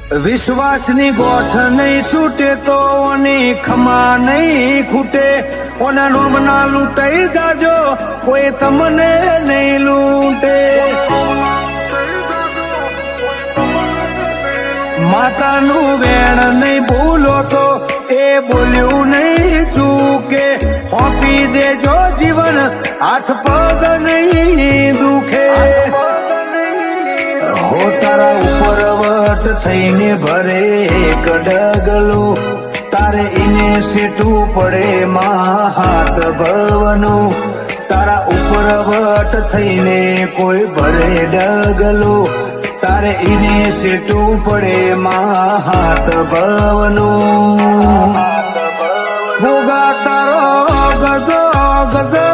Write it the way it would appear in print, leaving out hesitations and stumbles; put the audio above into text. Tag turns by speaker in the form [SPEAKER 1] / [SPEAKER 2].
[SPEAKER 1] વિશ્વાસની ગોઠ નહીં છૂટે તો ઓની ખમા નહીં ખૂટે. ઓના નોમના લૂંટાઈ જાજો, કોઈ તમને નહીં લૂંટે. માતાનું વેણ નહીં ભૂલો તો એ બોલ્યું નહીં ચૂકે. હોપી દેજો જીવન, હાથ પગ નહીં દુખે. હો તારા ઉપર વટ થઈને ભરે એક ડગલું, તારે એને સેટું પડે માં હાથ ભવનું. તારા ઉપર વટ થઈને કોઈ ભરે ડગલું, તારે એને સેટું પડે માં હાથ ભવનું. ભોગા તારો ગજો ગજો